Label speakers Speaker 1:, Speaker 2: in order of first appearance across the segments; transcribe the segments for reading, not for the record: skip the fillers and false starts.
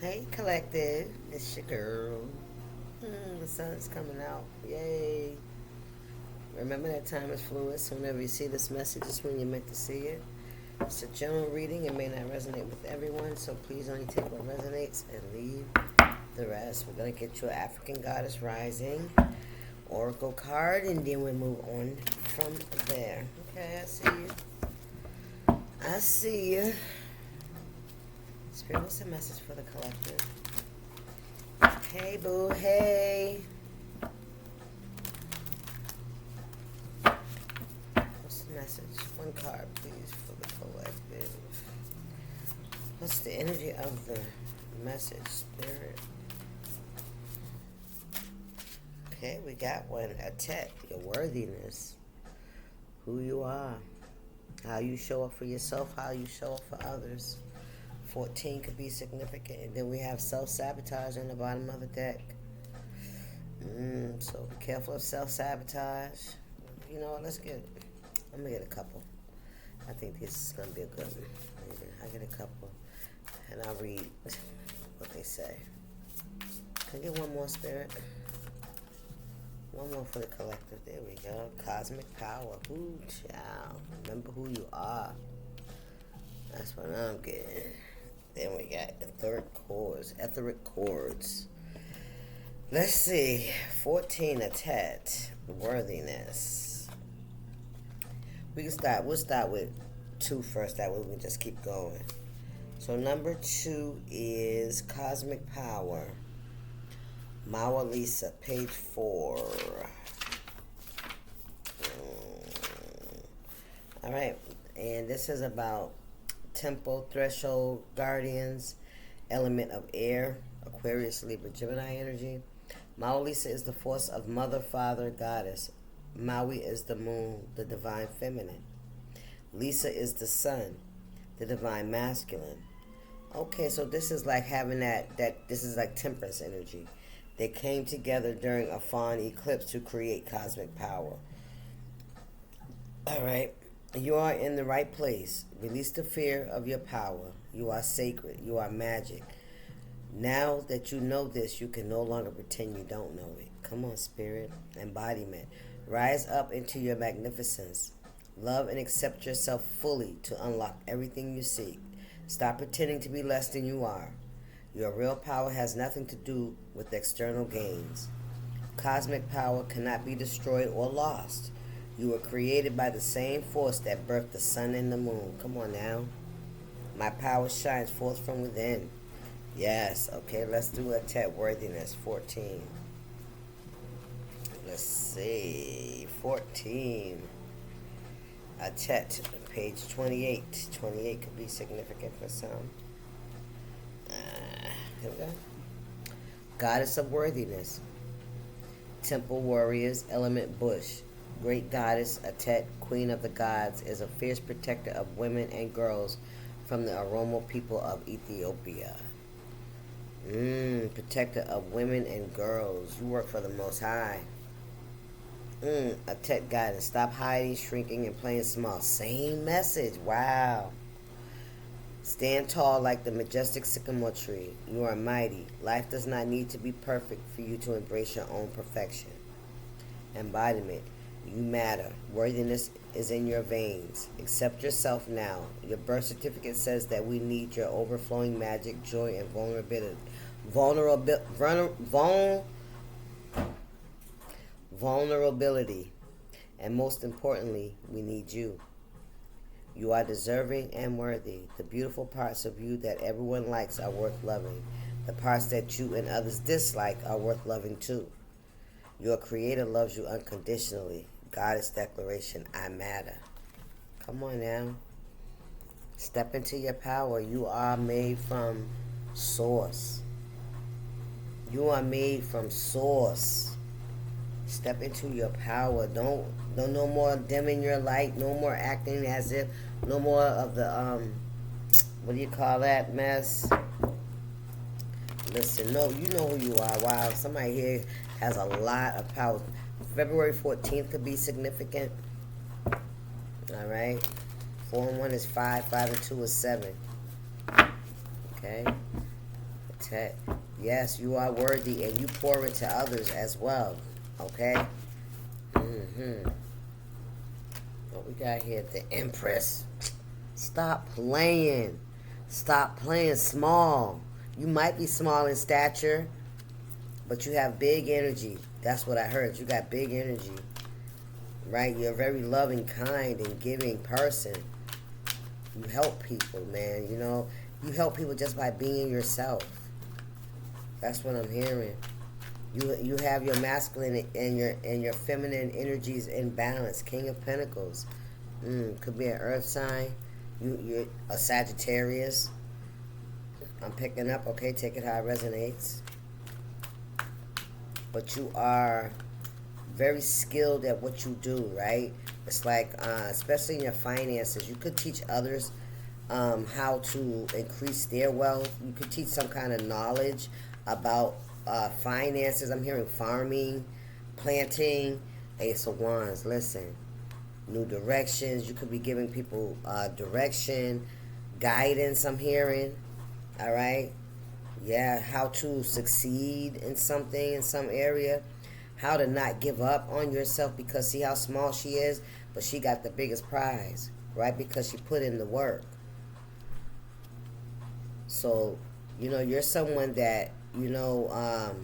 Speaker 1: Hey, collective. It's your girl. The sun's coming out. Yay. Remember that time is fluid, so whenever you see this message, it's when you're meant to see it. It's a general reading. It may not resonate with everyone, so please only take what resonates and leave the rest. We're going to get you an African Goddess Rising Oracle card, and then we move on from there. Okay, I see you. I see you. Spirit, what's the message for the collective? Hey, boo, hey. What's the message? One card, please, for the collective. What's the energy of the message, Spirit? Okay, we got one. Atet, your worthiness. Who you are. How you show up for yourself, how you show up for others. 14 could be significant. And then we have self-sabotage on the bottom of the deck. So be careful of self-sabotage. You know what, I'm going to get a couple. I think this is going to be a good one. I get a couple. And I'll read what they say. Can I get one more, Spirit? One more for the collective. There we go. Cosmic power. Ooh, child. Remember who you are. That's what I'm getting. Then we got etheric chords. Let's see. 14, Atet. Worthiness. We'll start with 2 first. That way we can just keep going. So number 2 is Cosmic Power. Mawa Lisa, page 4. All right. And this is about Temple, Threshold, Guardians, element of air, Aquarius, Libra, Gemini energy. Maui Lisa is the force of Mother, Father, Goddess. Maui is the moon, the divine feminine. Lisa is the sun, the divine masculine. Okay, so this is like having this is like Temperance energy. They came together during a fawn eclipse to create cosmic power. All right. You are in the right place. Release the fear of your power. You are sacred. You are magic. Now that you know this, you can no longer pretend you don't know it. Come on, Spirit. Embodiment. Rise up into your magnificence. Love and accept yourself fully to unlock everything you seek. Stop pretending to be less than you are. Your real power has nothing to do with external gains. Cosmic power cannot be destroyed or lost. You were created by the same force that birthed the sun and the moon. Come on now. My power shines forth from within. Yes. Okay, let's do Atet worthiness. 14. Let's see. 14. Atet, page 28. 28 could be significant for some. Here we go. Goddess of worthiness. Temple warriors, element bush. Great goddess Atet, queen of the gods, is a fierce protector of women and girls from the Oromo people of Ethiopia. Protector of women and girls. You work for the Most High. Atet guidance. Stop hiding, shrinking, and playing small. Same message. Wow. Stand tall like the majestic sycamore tree. You are mighty. Life does not need to be perfect for you to embrace your own perfection. Embodiment. You matter. Worthiness is in your veins. Accept yourself now. Your birth certificate says that we need your overflowing magic, joy, and vulnerability. And most importantly, we need you. You are deserving and worthy. The beautiful parts of you that everyone likes are worth loving. The parts that you and others dislike are worth loving too. Your Creator loves you unconditionally. Goddess declaration, I matter. Come on now. Step into your power. You are made from source. You are made from source. Step into your power. Don't no more dimming your light. No more acting as if. No more of the what do you call that mess? Listen, no, you know who you are. Wow, somebody here has a lot of power. February 14th could be significant. All right. 4 and 1 is 5. 5 and 2 is 7. Okay. Yes, you are worthy, and you pour into others as well. Okay? What we got here? The Empress. Stop playing. Stop playing small. You might be small in stature, but you have big energy. That's what I heard. You got big energy. Right? You're a very loving, kind, and giving person. You help people, man. You know, you help people just by being yourself. That's what I'm hearing. You have your masculine and your feminine energies in balance. King of Pentacles. Could be an earth sign. You're a Sagittarius. I'm picking up. Okay, take it how it resonates. But you are very skilled at what you do, right? It's like, especially in your finances, you could teach others how to increase their wealth. You could teach some kind of knowledge about finances. I'm hearing farming, planting. Ace of Wands, listen. New directions. You could be giving people direction, guidance, I'm hearing. All right? Yeah, how to succeed in something, in some area. How to not give up on yourself, because see how small she is, but she got the biggest prize, right? Because she put in the work. So, you know, you're someone that, you know,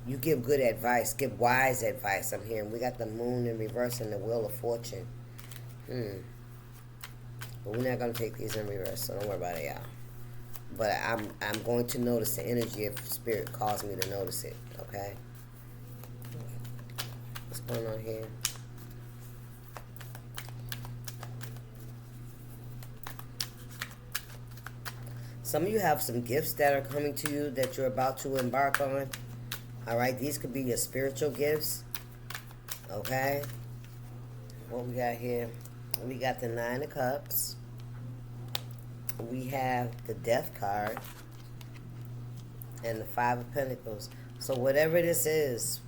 Speaker 1: you give good advice, give wise advice, I'm hearing. We got the Moon in reverse and the Wheel of Fortune. But we're not going to take these in reverse, so don't worry about it, y'all. But I'm going to notice the energy if Spirit calls me to notice it, okay? What's going on here? Some of you have some gifts that are coming to you that you're about to embark on. All right, these could be your spiritual gifts. Okay? What we got here? We got the Nine of Cups. We have the Death card. And the Five of Pentacles. So whatever this is,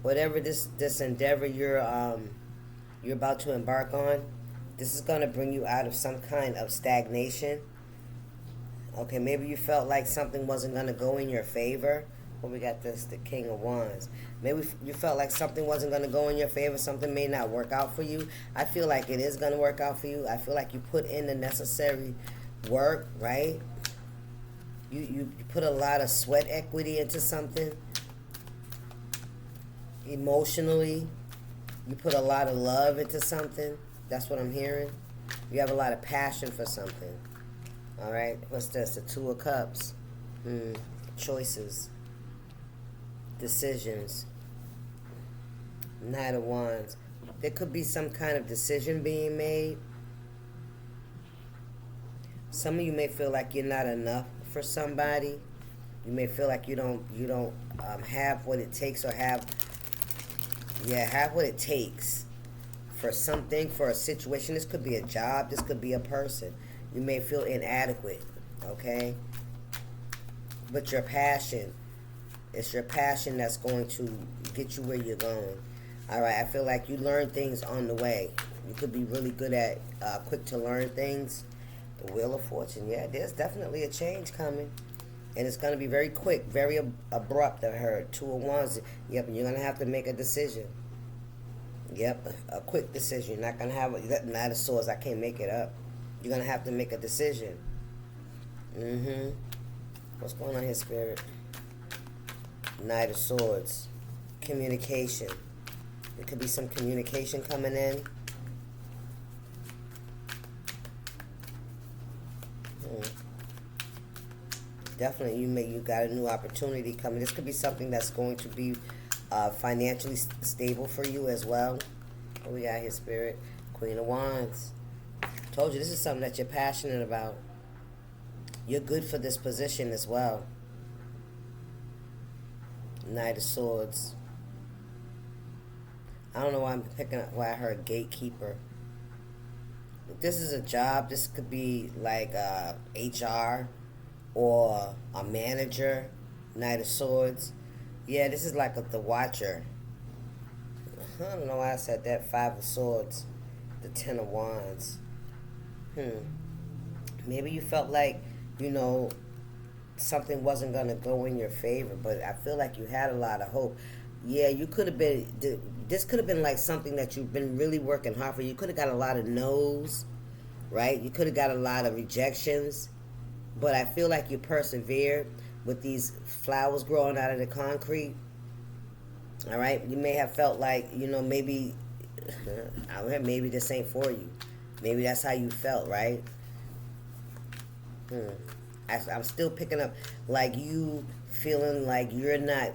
Speaker 1: whatever this endeavor you're about to embark on, this is going to bring you out of some kind of stagnation. Okay, maybe you felt like something wasn't going to go in your favor. Well, we got this, the King of Wands. Maybe you felt like something wasn't going to go in your favor. Something may not work out for you. I feel like it is going to work out for you. I feel like you put in the necessary work, right? You put a lot of sweat equity into something. Emotionally, you put a lot of love into something. That's what I'm hearing. You have a lot of passion for something. All right, what's this? The Two of Cups. Choices. Decisions. Knight of Wands. There could be some kind of decision being made. Some of you may feel like you're not enough for somebody. You may feel like you don't have what it takes, or have what it takes for something, for a situation. This could be a job. This could be a person. You may feel inadequate, okay? But your passion, it's your passion that's going to get you where you're going. All right, I feel like you learn things on the way. You could be really good at quick to learn things. The Wheel of Fortune, yeah, there's definitely a change coming. And it's going to be very quick, very abrupt, I heard. Two of Wands, yep, you're going to have to make a decision. Yep, a quick decision. You're not going to have a Knight of Swords, I can't make it up. You're going to have to make a decision. What's going on here, Spirit? Knight of Swords. Communication. There could be some communication coming in. Definitely, you got a new opportunity coming. This could be something that's going to be financially stable for you as well. What we got here, Spirit? Queen of Wands. Told you, this is something that you're passionate about. You're good for this position as well. Knight of Swords. I don't know why I'm picking up, why I heard gatekeeper. This is a job. This could be like HR or a manager. Knight of Swords. Yeah, this is like the Watcher. I don't know why I said that. Five of Swords. The Ten of Wands. Maybe you felt like, you know, something wasn't going to go in your favor, but I feel like you had a lot of hope. Yeah, you could have been, this could have been like something that you've been really working hard for. You could have got a lot of no's, right? You could have got a lot of rejections, but I feel like you persevered with these flowers growing out of the concrete. All right, you may have felt like, maybe, maybe this ain't for you. Maybe that's how you felt, right? I'm still picking up like you feeling like you're not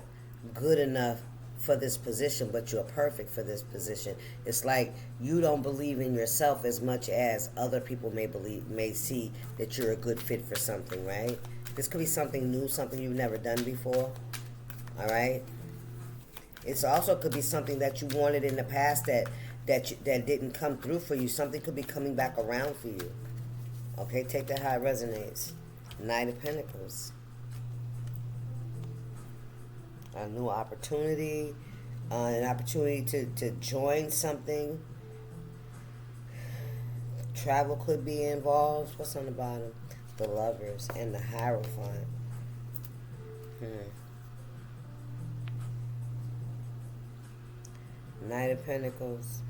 Speaker 1: good enough for this position, but you're perfect for this position. It's like you don't believe in yourself as much as other people may see that you're a good fit for something, right? This could be something new, something you've never done before. All right. It's also could be something that you wanted in the past that didn't come through for you. Something could be coming back around for you. Okay, take that how it resonates. Knight of Pentacles. A new opportunity, an opportunity to join something. Travel could be involved. What's on the bottom? The Lovers and the Hierophant. Knight of Pentacles.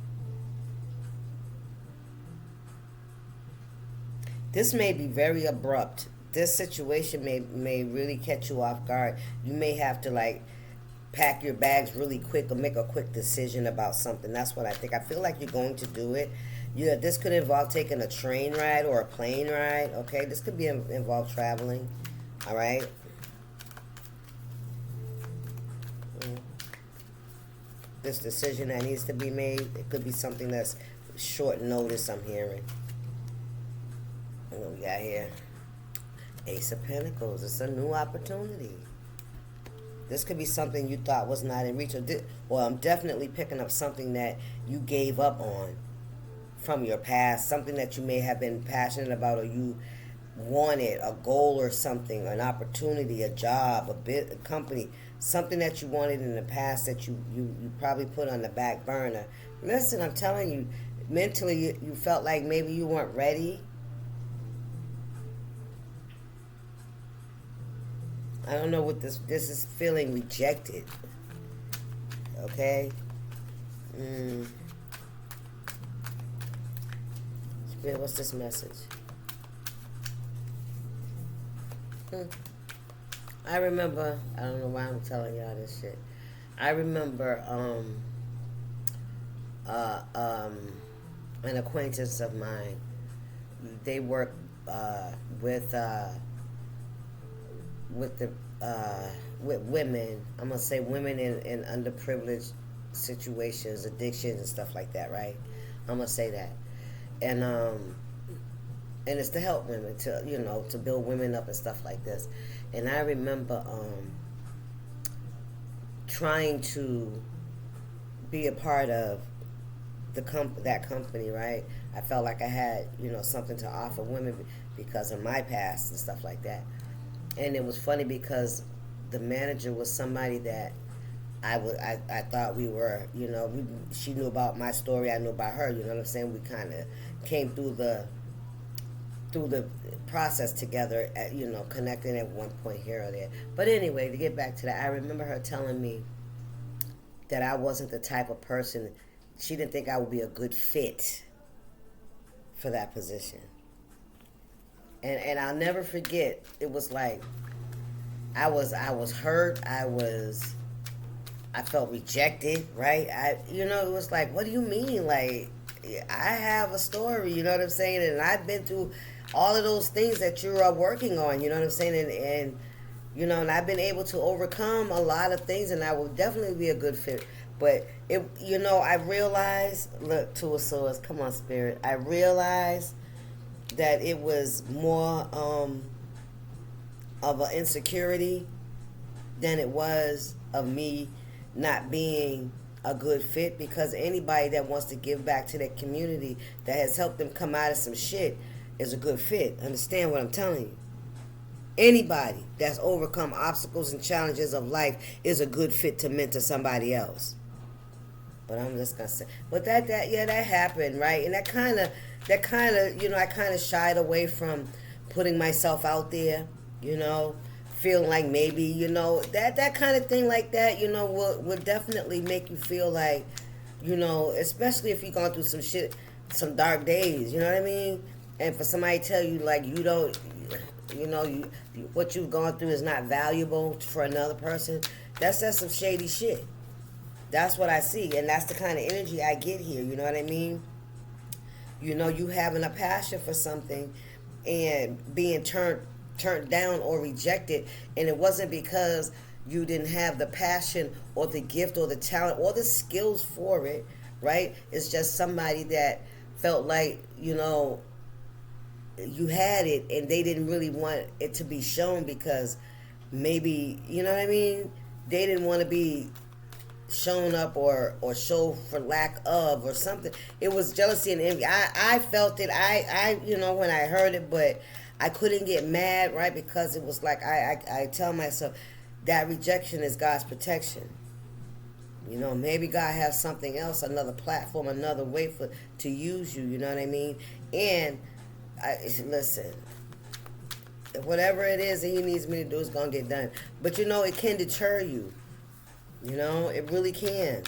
Speaker 1: This may be very abrupt. This situation may really catch you off guard. You may have to like pack your bags really quick or make a quick decision about something. That's what I think. I feel like you're going to do it. Yeah, this could involve taking a train ride or a plane ride. Okay, this could be involve traveling. All right. This decision that needs to be made. It could be something that's short notice. I'm hearing. What we got here? Ace of Pentacles. It's a new opportunity. This could be something you thought was not in reach. Well, I'm definitely picking up something that you gave up on from your past. Something that you may have been passionate about or you wanted, a goal or something, an opportunity, a job, a company, something that you wanted in the past that you probably put on the back burner. Listen, I'm telling you, mentally you felt like maybe you weren't ready. I don't know what this is feeling rejected. Okay? Spirit, what's this message? I remember, I don't know why I'm telling y'all this shit. I remember an acquaintance of mine. They work with women. I'm gonna say women in underprivileged situations, addictions and stuff like that, right? I'm gonna say that, and it's to help women, to build women up and stuff like this. And I remember trying to be a part of that company, right? I felt like I had something to offer women because of my past and stuff like that. And it was funny because the manager was somebody that I thought we were, she knew about my story, I knew about her, you know what I'm saying? We kind of came through the process together, connecting at one point here or there. But anyway, to get back to that, I remember her telling me that I wasn't the type of person, she didn't think I would be a good fit for that position. And I'll never forget, it was like, I was hurt, I felt rejected, right? It was like, what do you mean? Like, I have a story, you know what I'm saying? And I've been through all of those things that you are working on, you know what I'm saying? And I've been able to overcome a lot of things, and I will definitely be a good fit. But I realized, look, Two of Swords, come on, Spirit. I realized that it was more of an insecurity than it was of me not being a good fit, because anybody that wants to give back to their community that has helped them come out of some shit is a good fit. Understand what I'm telling you? Anybody that's overcome obstacles and challenges of life is a good fit to mentor somebody else. But I'm just gonna say, but that happened, right? And that kind of, I kind of shied away from putting myself out there, feeling like maybe, that kind of thing like that, will definitely make you feel like, especially if you've gone through some shit, some dark days, you know what I mean? And for somebody to tell you, like, you don't, what you've gone through is not valuable for another person, that's some shady shit. That's what I see, and that's the kind of energy I get here, you know what I mean? You having a passion for something and being turned down or rejected, and it wasn't because you didn't have the passion or the gift or the talent or the skills for it, right? It's just somebody that felt like, you had it and they didn't really want it to be shown because maybe, you know what I mean? They didn't want to be shown up or show for lack of or something. It was jealousy and envy. I felt it. I when I heard it, but I couldn't get mad, right? Because it was like I tell myself that rejection is God's protection. Maybe God has something else, another platform, another way to use you. You know what I mean? And listen, whatever it is that He needs me to do is gonna get done. But it can deter you. It really can.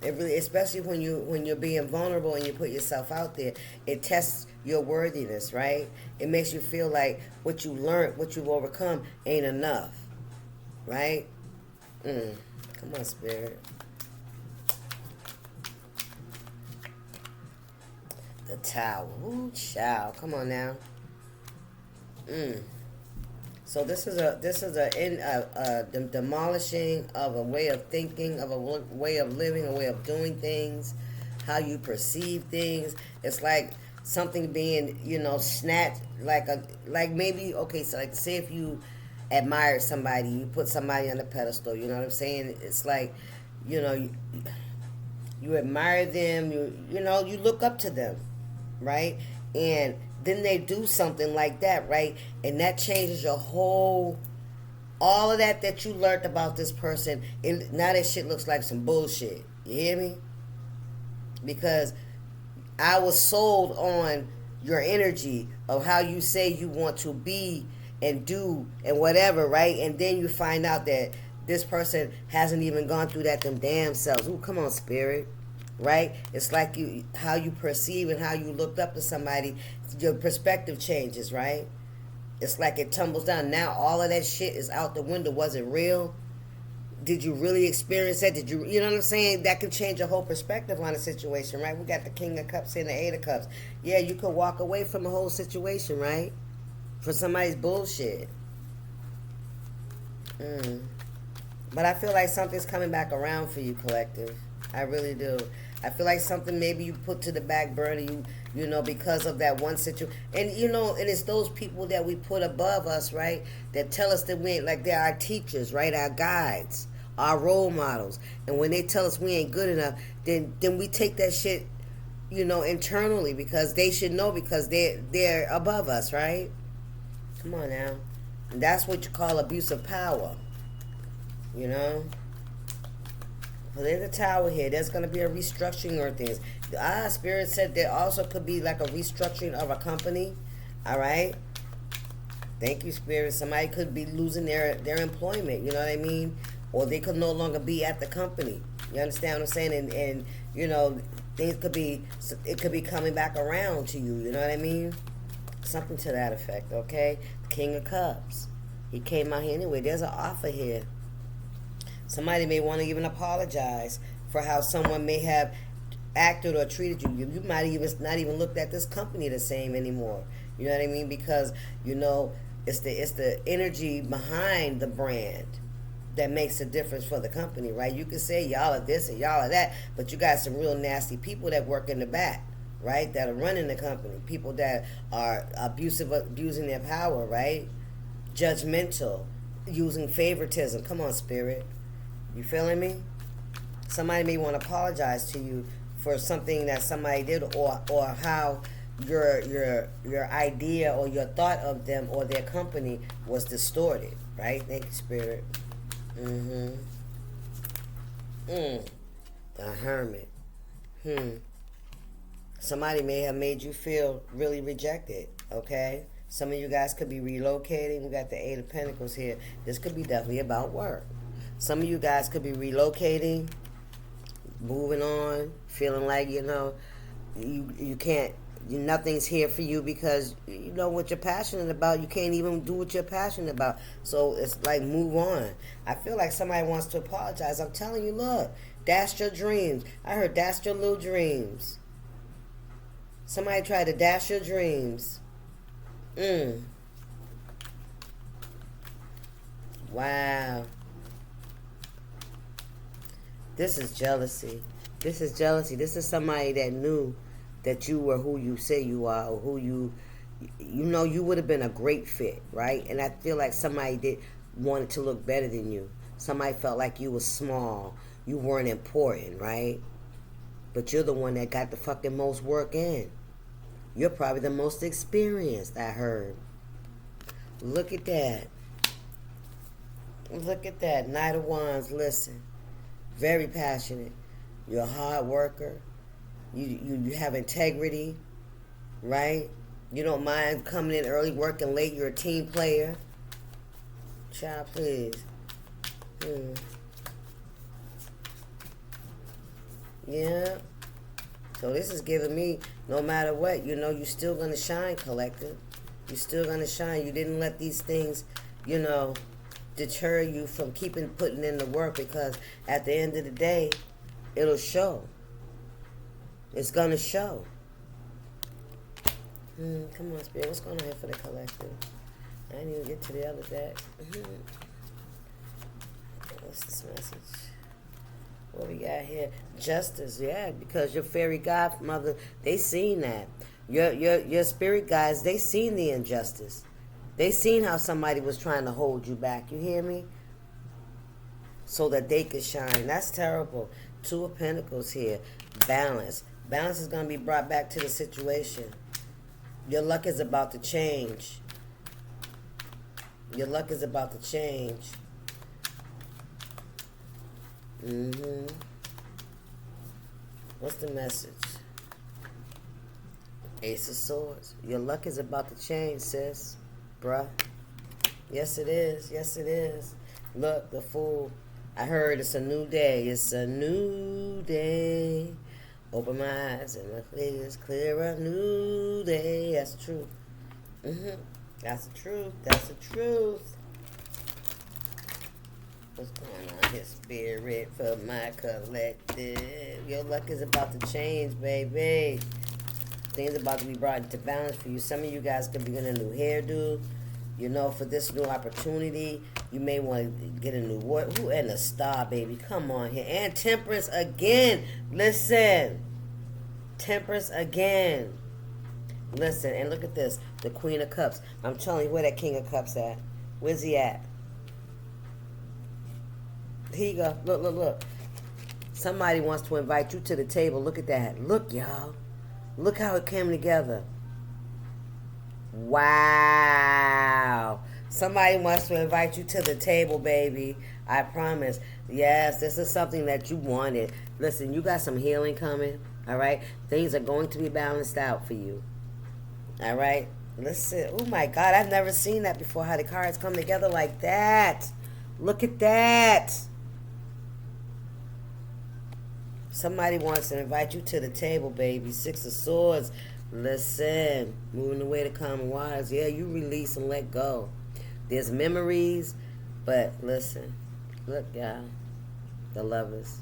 Speaker 1: It really, especially when you're being vulnerable and you put yourself out there, it tests your worthiness, right? It makes you feel like what you learned, what you've overcome, ain't enough, right? Come on, Spirit. The Tower. Ooh, child. Come on now. So this is a demolishing of a way of thinking, of a way of living, a way of doing things, how you perceive things. It's like something being, snatched, like maybe, okay, so like say if you admire somebody, you put somebody on a pedestal, you know what I'm saying? It's like, you admire them, you look up to them, right? And then they do something like that, right? And that changes your whole, all of that you learned about this person. And now that shit looks like some bullshit. You hear me? Because I was sold on your energy of how you say you want to be and do and whatever, right? And then you find out that this person hasn't even gone through that them damn selves. Ooh, come on, Spirit. Right? It's like how you perceive and how you looked up to somebody, your perspective changes, right? It's like it tumbles down. Now all of that shit is out the window. Was it real? Did you really experience that? Did you know what I'm saying? That could change your whole perspective on a situation, right? We got the King of Cups and the Eight of Cups. Yeah, you could walk away from a whole situation, right? For somebody's bullshit. But I feel like something's coming back around for you, collective. I really do. I feel like something maybe you put to the back burner, because of that one situation. And, and it's those people that we put above us, right, that tell us that we ain't, like they're our teachers, right, our guides, our role models. And when they tell us we ain't good enough, then we take that shit, internally because they should know because they're above us, right? Come on now. And that's what you call abuse of power, Well, there's a Tower here. There's going to be a restructuring or things. Spirit said there also could be like a restructuring of a company. All right? Thank you, Spirit. Somebody could be losing their employment. You know what I mean? Or they could no longer be at the company. You understand what I'm saying? And things it could be coming back around to you. You know what I mean? Something to that effect, okay? King of Cups. He came out here anyway. There's an offer here. Somebody may want to even apologize for how someone may have acted or treated you. You might even not even looked at this company the same anymore. You know what I mean? Because it's the energy behind the brand that makes a difference for the company, right? You can say y'all are this and y'all are that, but you got some real nasty people that work in the back, right? That are running the company. People that are abusing their power, right? Judgmental, using favoritism. Come on, Spirit. You feeling me? Somebody may want to apologize to you for something that somebody did or how your idea or your thought of them or their company was distorted, right? Thank you, Spirit. The Hermit. Somebody may have made you feel really rejected, okay? Some of you guys could be relocating. We got the Eight of Pentacles here. This could be definitely about work. Some of you guys could be relocating, moving on, feeling like, you can't, nothing's here for you because you know what you're passionate about. You can't even do what you're passionate about. So it's like, move on. I feel like somebody wants to apologize. I'm telling you, look, dashed your dreams. I heard dashed your little dreams. Somebody tried to dash your dreams. Wow. This is jealousy. This is jealousy. This is somebody that knew that you were who you say you are, or who you would have been a great fit, right? And I feel like somebody wanted to look better than you. Somebody felt like you were small. You weren't important, right? But you're the one that got the fucking most work in. You're probably the most experienced, I heard. Look at that. Look at that. Knight of Wands, listen. Very passionate. You're a hard worker. You have integrity, right? You don't mind coming in early, working late. You're a team player. Child, please. Yeah. So this is giving me, no matter what, you're still going to shine, collective. You're still going to shine. You didn't let these things, deter you from putting in the work, because at the end of the day, it'll show. It's going to show. Come on, Spirit. What's going on here for the collective? I didn't even get to the other deck. What's this message? What we got here? Justice, yeah, because your fairy godmother, they seen that. Your spirit guides, they seen the injustice. They seen how somebody was trying to hold you back. You hear me? So that they could shine. That's terrible. Two of Pentacles here. Balance. Balance is going to be brought back to the situation. Your luck is about to change. Your luck is about to change. What's the message? Ace of Swords. Your luck is about to change, sis. Bruh. Yes, it is. Yes, it is. Look, the Fool. I heard it's a new day. It's a new day. Open my eyes and my face clear, a new day. That's the truth. That's the truth. That's the truth. What's going on here, Spirit, for my collective? Your luck is about to change, baby. Things about to be brought into balance for you. Some of you guys could be getting a new hairdo. For this new opportunity, you may want to get a new word. Who and the Star, baby? Come on here. And Temperance again. Listen. Temperance again. Listen, and look at this. The Queen of Cups. I'm telling you, where that King of Cups at? Where's he at? Here you go. Look, look, look. Somebody wants to invite you to the table. Look at that. Look, y'all. Look how it came together. Wow. Somebody wants to invite you to the table, baby. I promise. Yes, this is something that you wanted. Listen, you got some healing coming. All right? Things are going to be balanced out for you. All right? Listen. Oh, my God. I've never seen that before, how the cards come together like that. Look at that. Somebody wants to invite you to the table, baby. Six of Swords. Listen. Moving away to common waters. Yeah, you release and let go. There's memories, but listen. Look, y'all. The Lovers.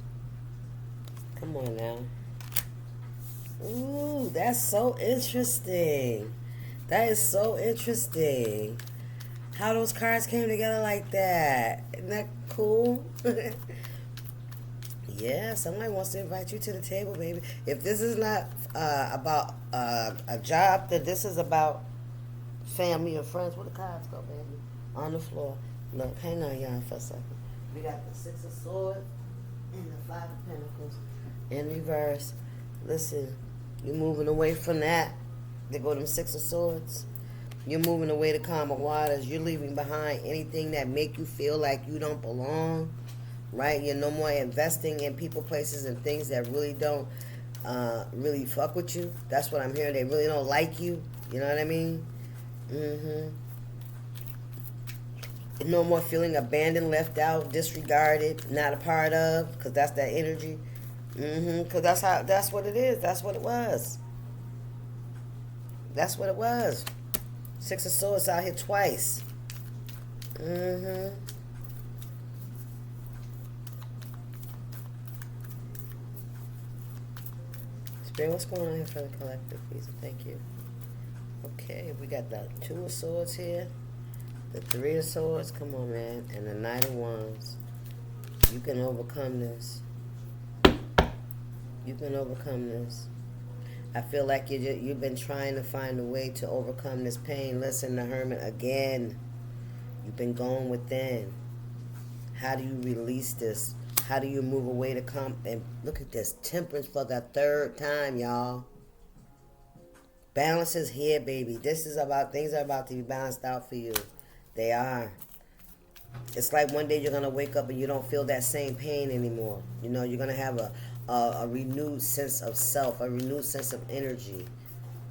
Speaker 1: Come on now. Ooh, that's so interesting. That is so interesting. How those cards came together like that. Isn't that cool? Yeah, somebody wants to invite you to the table, baby. If this is not about a job, then this is about family or friends. Where the cards go, baby? On the floor. Look, hang on, y'all, for a second. We got the Six of Swords and the Five of Pentacles in reverse. Listen, you're moving away from that. They go them Six of Swords. You're moving away to calmer waters. You're leaving behind anything that make you feel like you don't belong, right? You're no more investing in people, places, and things that really don't really fuck with you. That's what I'm hearing. They really don't like you. You know what I mean? Mm-hmm. No more feeling abandoned, left out, disregarded, not a part of, because that's that energy. Mm-hmm. Because that's what it is. That's what it was. That's what it was. Six of Swords out here twice. Mm-hmm. Spirit, what's going on here for the collective, please? Thank you. Okay, we got the Two of Swords here. The Three of Swords, come on, man. And the Knight of Wands. You can overcome this. You can overcome this. I feel like you've been trying to find a way to overcome this pain. Listen, the Hermit, again. You've been going within. How do you release this? How do you move away to come? And look at this. Temperance for the third time, y'all. Balance is here, baby. This is about, things are about to be balanced out for you. They are. It's like one day you're going to wake up and you don't feel that same pain anymore. You know, you're going to have a renewed sense of self, a renewed sense of energy.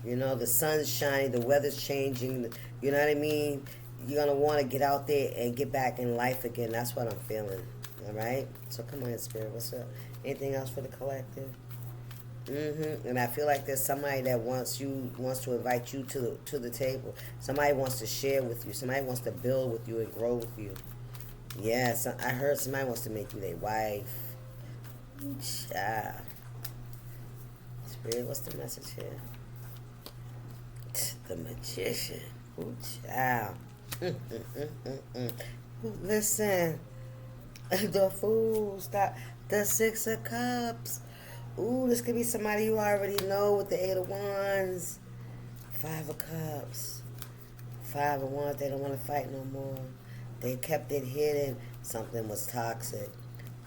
Speaker 1: You know, the sun's shining, the weather's changing. You know what I mean? You're going to want to get out there and get back in life again. That's what I'm feeling. All right? So come on, Spirit. What's up? Anything else for the collective? Mm-hmm. And I feel like there's somebody that wants to invite you to the table. Somebody wants to share with you. Somebody wants to build with you and grow with you. Yeah, so I heard somebody wants to make you their wife. Child. Spirit, what's the message here? The Magician. Ooh, child. Listen. The Fool. Stop. The Six of Cups. Ooh, this could be somebody you already know with the Eight of Wands. Five of Cups. Five of Wands. They don't want to fight no more. They kept it hidden. Something was toxic.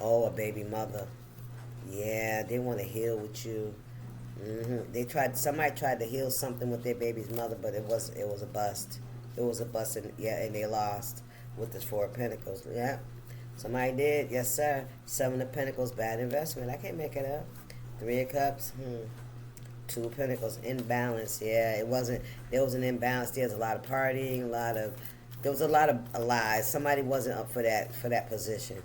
Speaker 1: Oh, a baby mother. Yeah, they want to heal with you. Mm-hmm. Somebody tried to heal something with their baby's mother, but it was a bust. It was a bust, and they lost with this Four of Pentacles. Yeah, somebody did. Yes, sir. Seven of Pentacles, bad investment. I can't make it up. Three of Cups. Two of Pentacles, imbalance. Yeah, it wasn't. There was an imbalance. There's a lot of partying, there was a lot of lies. Somebody wasn't up for that position.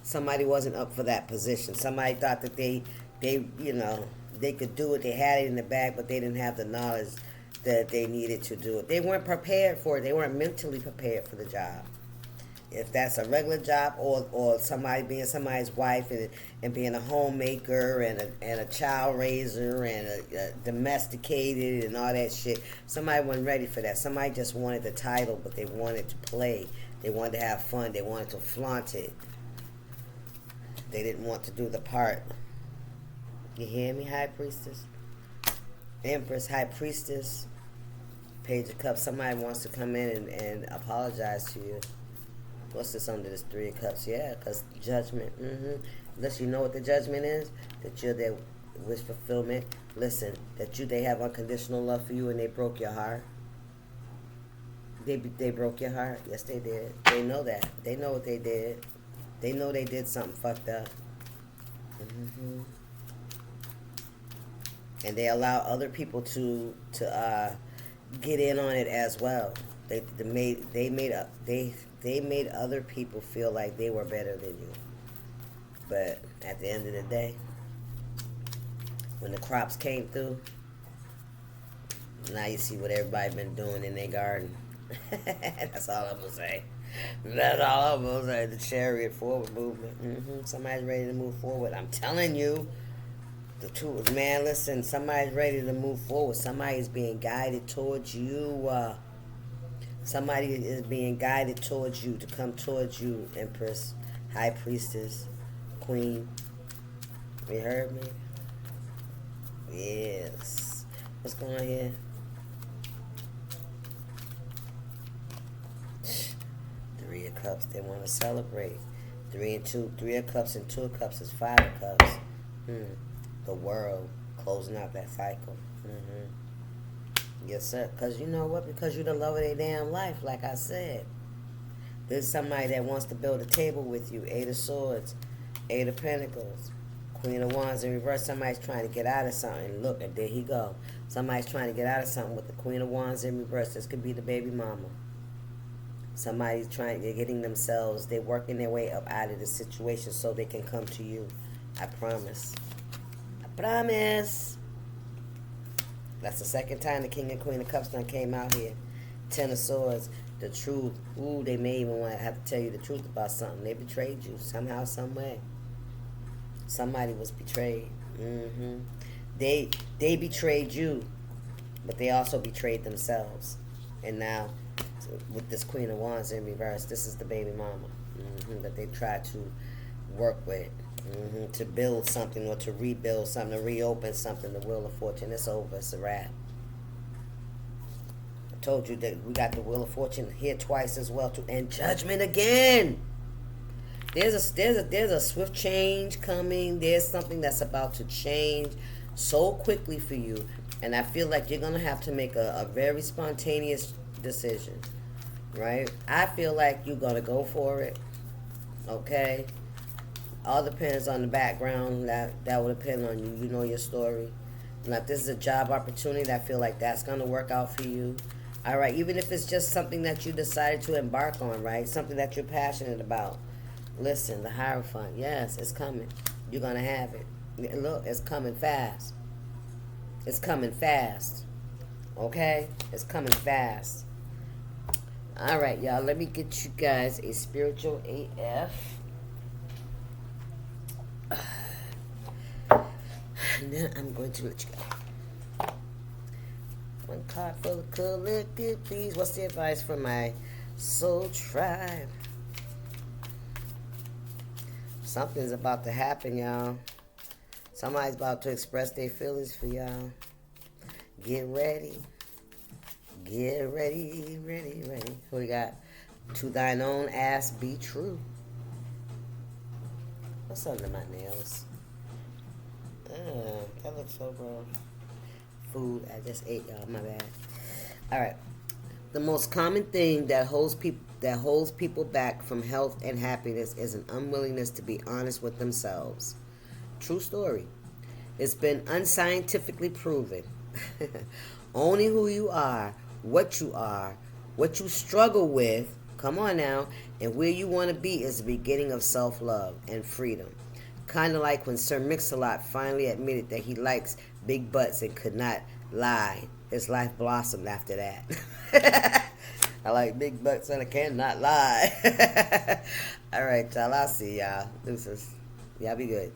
Speaker 1: Somebody wasn't up for that position. Somebody thought that they could do it. They had it in the bag, but they didn't have the knowledge that they needed to do it. They weren't prepared for it. They weren't mentally prepared for the job. If that's a regular job or somebody being somebody's wife and being a homemaker and a child raiser and a domesticated and all that shit, somebody wasn't ready for that. Somebody just wanted the title, but they wanted to play. They wanted to have fun. They wanted to flaunt it. They didn't want to do the part. You hear me, High Priestess? Empress, High Priestess, Page of Cups. Somebody wants to come in and apologize to you. What's this under this Three of Cups? Yeah, because judgment. Unless you know what the judgment is, that you're their wish fulfillment. Listen, they have unconditional love for you and they broke your heart. They broke your heart. Yes, they did. They know that. They know what they did. They know they did something fucked up. And they allow other people to get in on it as well. They made other people feel like they were better than you. But at the end of the day, when the crops came through, now you see what everybody been doing in their garden. That's all I'm gonna say. That's all I'm gonna say. The Chariot forward movement. Somebody's ready to move forward. I'm telling you. The two, man, listen, somebody's ready to move forward. Somebody is being guided towards you. Somebody is being guided towards you, to come towards you, Empress, High Priestess, Queen. You heard me? Yes. What's going on here? Three of Cups, they want to celebrate. 3 and 2, 3 of Cups and 2 of Cups is 5 of Cups. The world, closing out that cycle. Yes, sir. Because you know what? Because you're the love of their damn life, like I said. There's somebody that wants to build a table with you. 8 of Swords, 8 of Pentacles, Queen of Wands in reverse. Somebody's trying to get out of something. Look, and there he go. Somebody's trying to get out of something with the Queen of Wands in reverse. This could be the baby mama. Somebody's they're getting themselves, they're working their way up out of the situation so they can come to you. I promise. I promise. That's the second time the King and Queen of Cups done came out here. Ten of Swords. The truth. Ooh, they may even want to have to tell you the truth about something. They betrayed you somehow, some way. Somebody was betrayed. They betrayed you, but they also betrayed themselves. And now, with this Queen of Wands in reverse, this is the baby mama that they tried to work with, to build something or to rebuild something, to reopen something. The Wheel of Fortune, it's over. It's a wrap. I told you that we got the Wheel of Fortune here twice as well too, and Judgment again. There's a swift change coming. There's something that's about to change so quickly for you, and I feel like you're gonna have to make a very spontaneous decision, right? I feel like you're gonna go for it. Okay. All depends on the background. That will depend on you. You know your story. Now, if this is a job opportunity, I feel like that's gonna work out for you. All right, even if it's just something that you decided to embark on, right? Something that you're passionate about. Listen, the Hierophant, yes, it's coming. You're going to have it. Look, it's coming fast. It's coming fast. Okay? It's coming fast. All right, y'all, let me get you guys a spiritual AF. And then I'm going to let you go. One card for the collective, please. What's the advice for my soul tribe? Something's about to happen, y'all. Somebody's about to express their feelings for y'all. Get ready. Get ready, ready, ready. Who we got? To thine own ass be true. What's under my nails? That looks so gross. Food I just ate, y'all. My bad. All right. The most common thing that holds people back from health and happiness is an unwillingness to be honest with themselves. True story. It's been unscientifically proven. Owning who you are, what you struggle with, come on now, and where you want to be is the beginning of self-love and freedom. Kind of like when Sir Mix-a-Lot finally admitted that he likes big butts and could not lie. His life blossomed after that. I like big butts and I cannot lie. All right, y'all. I'll see y'all. Deuces. Y'all be good.